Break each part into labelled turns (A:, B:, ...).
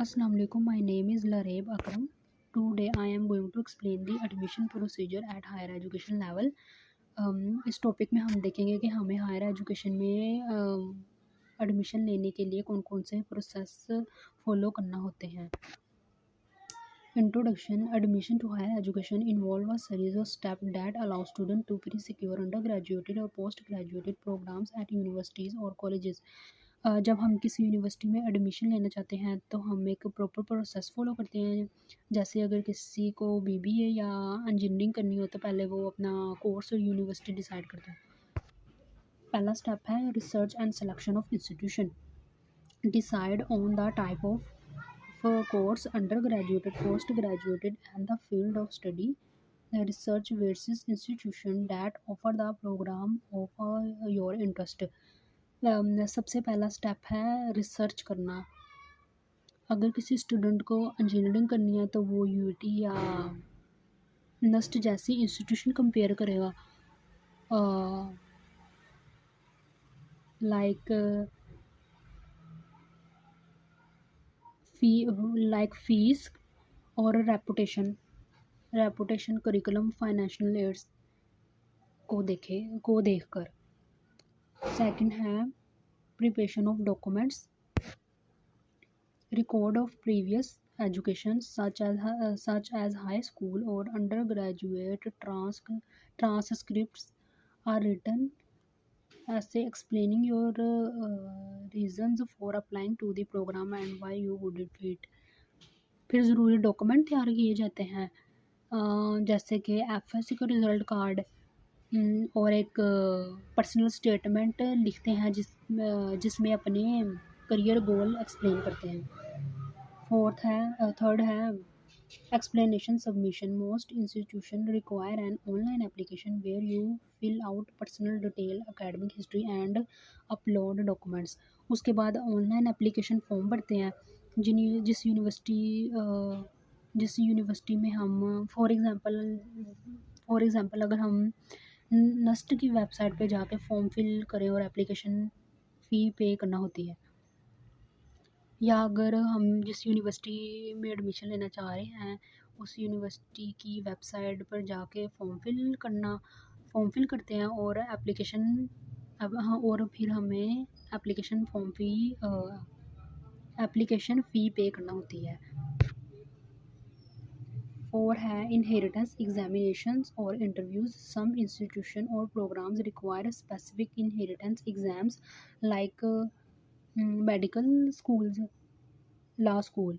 A: Assalamu alaikum. My name is Lareb Akram. Today I am going to explain the admission procedure at higher education level. इस topic में हम देखेंगे कि हमें higher education में admission लेने के लिए कौन कौन से प्रोसेस फॉलो करना होते हैं. Introduction. Admission to higher education involve a series of steps that allow students to pre-secure undergraduate or postgraduate programs at universities or colleges. जब हम किसी यूनिवर्सिटी में एडमिशन लेना चाहते हैं तो हम एक प्रॉपर प्रोसेस फॉलो करते हैं. जैसे अगर किसी को बीबीए या इंजीनियरिंग करनी हो तो पहले वो अपना कोर्स और यूनिवर्सिटी डिसाइड करते हैं. पहला स्टेप है research and selection of institution. Decide on the type of course, undergraduate, postgraduate, and the field of study. The research versus institution that offer the program of your interest. सबसे पहला step है research करना. अगर किसी student को engineering करनी है तो वो यूटी या नस्ट जैसी इंस्टीट्यूशन कंपेयर करेगा. फीस और रेपुटेशन करिकुलम फाइनेंशियल एड्स को देखकर. सेकंड है preparation of documents. Record of previous education such as high school और undergraduate. Transcripts are written essay explaining your reasons for applying to the program and why you would fit. फिर ज़रूरी document तैयार किए जाते हैं जैसे कि FSc का रिज़ल्ट कार्ड और एक पर्सनल स्टेटमेंट लिखते हैं जिसमें अपने करियर गोल एक्सप्लेन करते हैं. थर्ड है explanation submission. Most institution require an online application where you fill out personal detail, academic history and upload documents. उसके बाद ऑनलाइन एप्लीकेशन फॉर्म भरते हैं जिस यूनिवर्सिटी में हम फॉर एग्ज़ाम्पल अगर हम नस्ट की वेबसाइट पे जाके फॉर्म फिल करें और एप्लीकेशन फ़ी पे करना होती है, या अगर हम जिस यूनिवर्सिटी में एडमिशन लेना चाह रहे हैं उस यूनिवर्सिटी की वेबसाइट पर जाके फॉर्म फिल करते हैं और फिर हमें एप्लीकेशन फ़ी पे करना होती है. 4 है इनहेरिटेंस एग्जामिनेशंस और इंटरव्यूज. सम इंस्टीट्यूशन और programs require specific inheritance exams like medical schools, law school.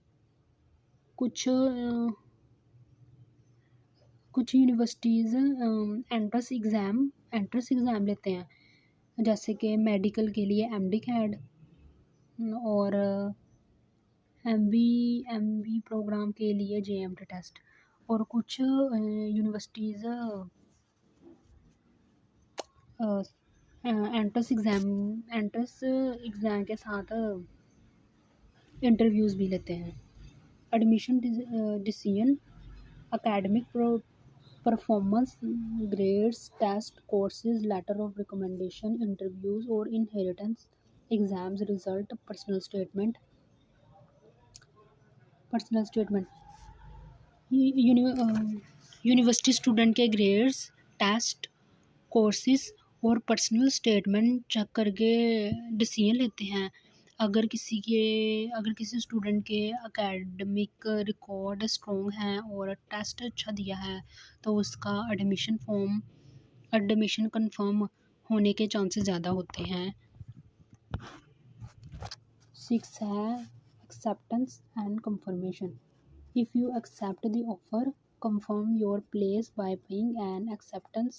A: कुछ यूनिवर्सिटीज़ एंट्रेंस एग्ज़ाम लेते हैं जैसे कि मेडिकल के लिए एमडी कैड और एमबी प्रोग्राम के लिए जेएमटी टेस्ट. और कुछ यूनिवर्सिटीज़ एंट्रेंस एग्ज़ाम के साथ इंटरव्यूज़ भी लेते हैं. Admission decision. Academic performance, grades, test, courses, letter of recommendation, interviews और inheritance exams. Result. Personal statement. University student के ग्रेड्स, टेस्ट, कोर्सेज और पर्सनल स्टेटमेंट चेक करके डिसीजन लेते हैं. अगर किसी स्टूडेंट के एकेडमिक रिकॉर्ड स्ट्रॉन्ग हैं और टेस्ट अच्छा दिया है तो उसका एडमिशन कंफर्म होने के चांसेस ज़्यादा होते हैं. 6 है acceptance and confirmation. If you accept the offer, confirm your place by paying an acceptance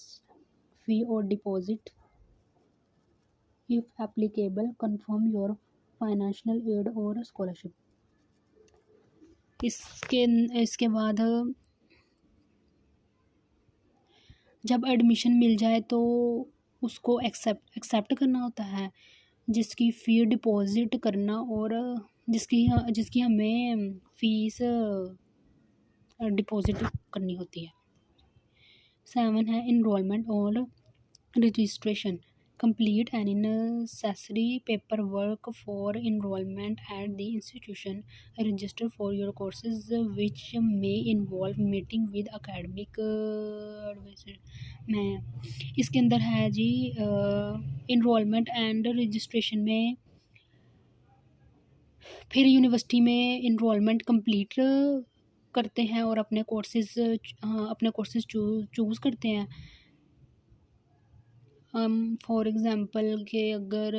A: fee or deposit. If applicable, confirm your financial aid or scholarship. इसके बाद जब एडमिशन मिल जाए तो उसको एक्सेप्ट करना होता है, जिसकी फ़ी डिपॉज़िट करना और जिसकी हमें फ़ीस डिपॉज़िट करनी होती है. 7 है इनरोलमेंट और registration. complete any necessary paperwork for enrollment at the institution, register for your courses which may involve meeting with academic advisor। मैं इसके अंदर है जी इनरोलमेंट एंड रजिस्ट्रेशन में फिर यूनिवर्सिटी में इनरोलमेंट कंप्लीट करते हैं और अपने कोर्सेज चूज़ करते हैं। फॉर एग्ज़ाम्पल कि अगर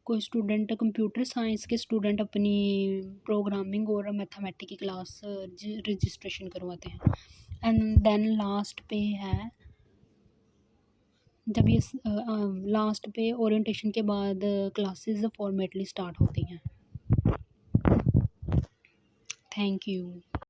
A: कोई स्टूडेंट कंप्यूटर साइंस के स्टूडेंट अपनी प्रोग्रामिंग और मैथमेटिक्स की क्लास रजिस्ट्रेशन करवाते हैं। एंड देन लास्ट पे है जब ये लास्ट पे ओरिएंटेशन के बाद क्लासेस फॉर्मेटली स्टार्ट होती हैं। Thank you.